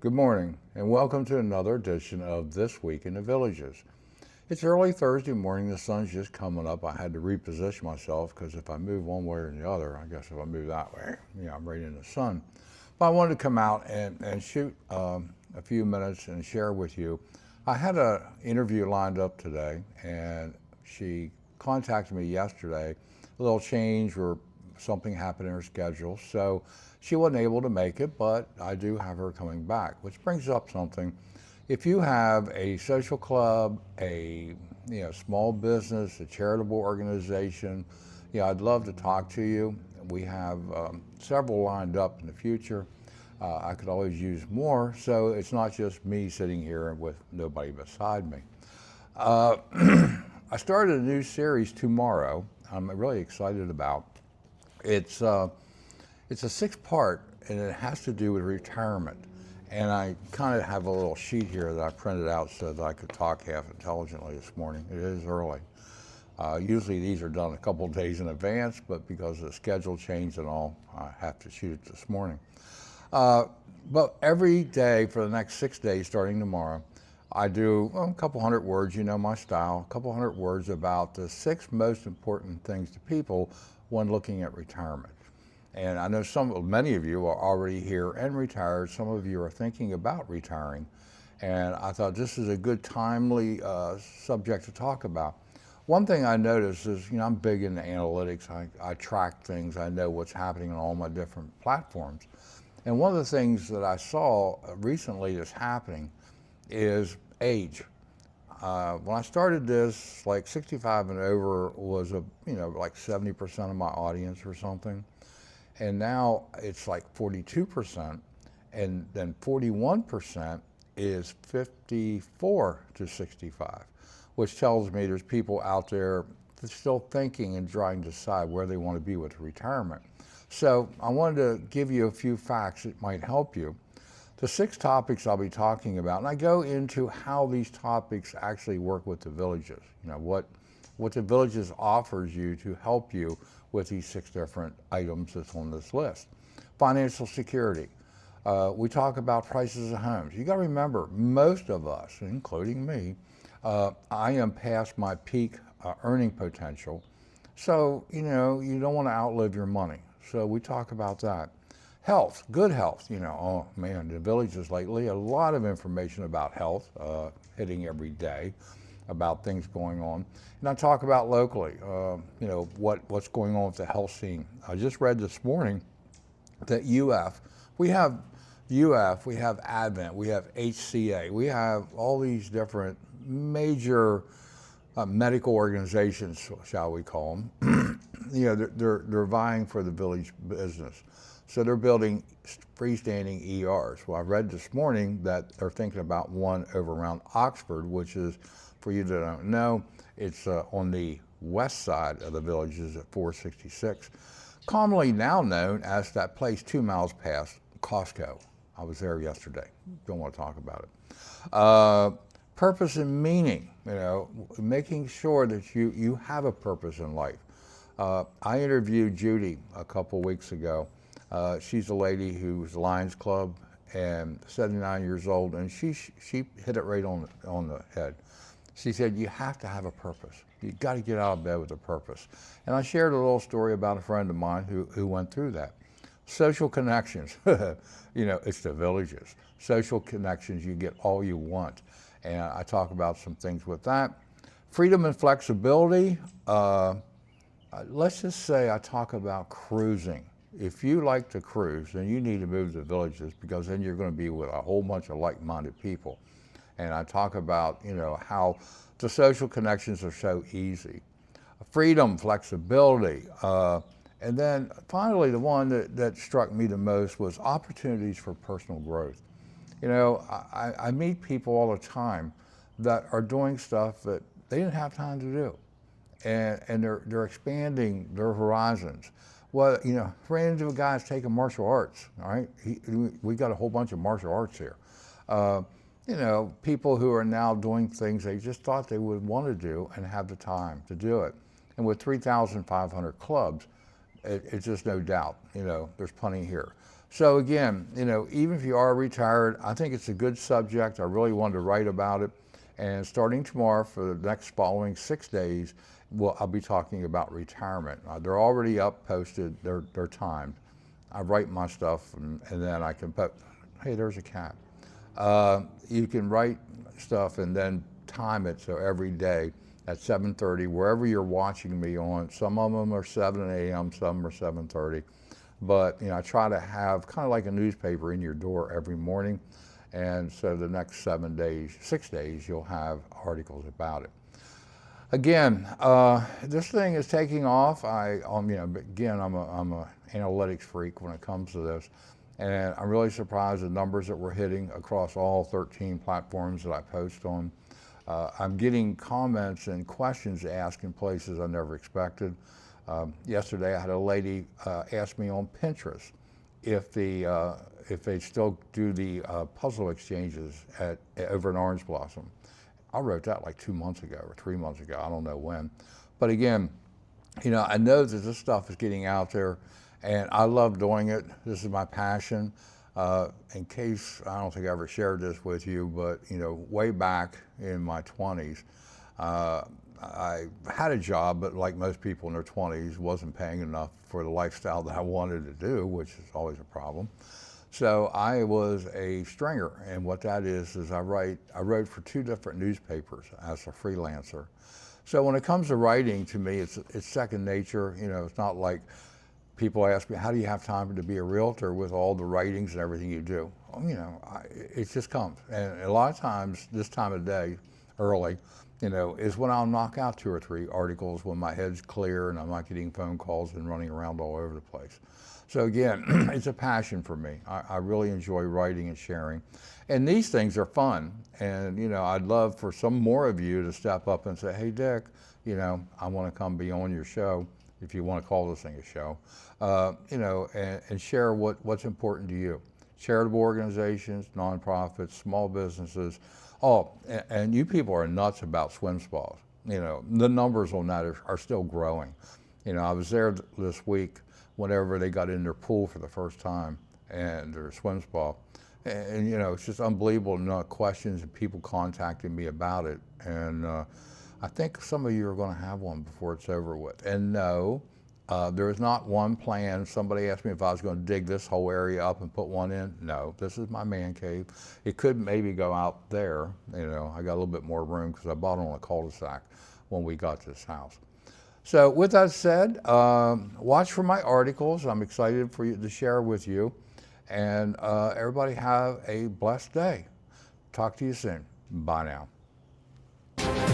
Good morning, and welcome to another edition of This Week in the Villages. It's early Thursday morning. The sun's just coming up. I had to reposition myself because if I move one way or the other, I guess if I move that way, I'm right in the sun. But I wanted to come out and shoot a few minutes and share with you. I had an interview lined up today, and she contacted me yesterday. A little change or something happened in her schedule, so she wasn't able to make it, but I do have her coming back, which brings up something. If you have a social club, a small business, a charitable organization, I'd love to talk to you. We have several lined up in the future. I could always use more, so it's not just me sitting here with nobody beside me. I started a new series tomorrow. I'm really excited about. It's a 6-part, and it has to do with retirement. And I kind of have a little sheet here that I printed out so that I could talk half intelligently this morning. It is early. Usually these are done a couple of days in advance, but because of the schedule change and all, I have to shoot it this morning. But every day for the next 6 days, starting tomorrow, I do a couple hundred words, you know my style, a couple hundred words about the 6 most important things to people when looking at retirement. And I know many of you are already here and retired. Some of you are thinking about retiring. And I thought this is a good, timely subject to talk about. One thing I noticed is, I'm big into analytics. I track things. I know what's happening on all my different platforms. And one of the things that I saw recently that's happening is age. When I started this, like 65 and over was like 70% of my audience or something. And now it's like 42%, and then 41% is 54 to 65, which tells me there's people out there that's still thinking and trying to decide where they want to be with retirement. So I wanted to give you a few facts that might help you. The 6 topics I'll be talking about, and I go into how these topics actually work with the villages, what the villages offers you to help you with these 6 different items that's on this list. Financial security. We talk about prices of homes. You got to remember, most of us, including me, I am past my peak earning potential. So, you don't want to outlive your money. So we talk about that. Health, good health. Oh man, the villages lately, a lot of information about health hitting every day, about things going on. And I talk about locally, what's going on with the health scene. I just read this morning that we have Advent, we have HCA, we have all these different major medical organizations, shall we call them. They're vying for the village business. So they're building freestanding ERs. Well, I read this morning that they're thinking about one over around Oxford, which is, for you that don't know, it's on the west side of the villages at 466, commonly now known as that place 2 miles past Costco. I was there yesterday. Don't want to talk about it. Purpose and meaning, making sure that you have a purpose in life. I interviewed Judy a couple weeks ago. She's a lady who's Lions Club and 79 years old, and she hit it right on the head. She said, you have to have a purpose. You got to get out of bed with a purpose. And I shared a little story about a friend of mine who went through that. Social connections, it's the villages. Social connections, you get all you want. And I talk about some things with that. Freedom and flexibility. Let's just say I talk about cruising. If you like to cruise, then you need to move to the villages, because then you're going to be with a whole bunch of like-minded people. And I talk about, how the social connections are so easy. Freedom, flexibility. And then finally, the one that struck me the most was opportunities for personal growth. I meet people all the time that are doing stuff that they didn't have time to do. And they're expanding their horizons. Well, ran into a guy that's taking martial arts, all right? We got a whole bunch of martial arts here. People who are now doing things they just thought they would want to do and have the time to do it. And with 3,500 clubs, it's just no doubt, there's plenty here. So again, even if you are retired, I think it's a good subject. I really wanted to write about it. And starting tomorrow for the next following 6 days, I'll be talking about retirement. They're already up, posted, they're timed. I write my stuff and then I can put, hey, there's a cat. You can write stuff and then time it so every day at 7:30, wherever you're watching me on. Some of them are 7 a.m., some are 7:30. But I try to have kind of like a newspaper in your door every morning. And so the next 7 days, 6 days, you'll have articles about it. Again, this thing is taking off. Again, I'm a analytics freak when it comes to this. And I'm really surprised at the numbers that we're hitting across all 13 platforms that I post on. I'm getting comments and questions asked in places I never expected. Yesterday, I had a lady ask me on Pinterest if they still do the puzzle exchanges over in Orange Blossom. I wrote that like 2 months ago or 3 months ago. I don't know when. But again, I know that this stuff is getting out there, and I love doing it. This is my passion. In case, I don't think I ever shared this with you, but way back in my 20s, I had a job, but like most people in their 20s, wasn't paying enough for the lifestyle that I wanted to do, which is always a problem. So I was a stringer, and what that is I wrote for 2 different newspapers as a freelancer. So when it comes to writing, to me, it's second nature. It's not like people ask me, how do you have time to be a realtor with all the writings and everything you do? It just comes. And a lot of times, this time of day, early, is when I'll knock out 2 or 3 articles when my head's clear and I'm not getting phone calls and running around all over the place. So again, it's a passion for me. I really enjoy writing and sharing. And these things are fun. And, I'd love for some more of you to step up and say, hey, Dick, I want to come be on your show, if you want to call this thing a show, and share what's important to you. Charitable organizations, nonprofits, small businesses. Oh, and you people are nuts about swim spas. The numbers on that are still growing. I was there this week whenever they got in their pool for the first time and their swim spa. And it's just unbelievable, questions and people contacting me about it. And I think some of you are going to have one before it's over with. And no, there is not one plan. Somebody asked me if I was going to dig this whole area up and put one in. No, this is my man cave. It could maybe go out there. I got a little bit more room because I bought it on a cul-de-sac when we got this house. So with that said, watch for my articles. I'm excited for you to share with you. And everybody have a blessed day. Talk to you soon. Bye now.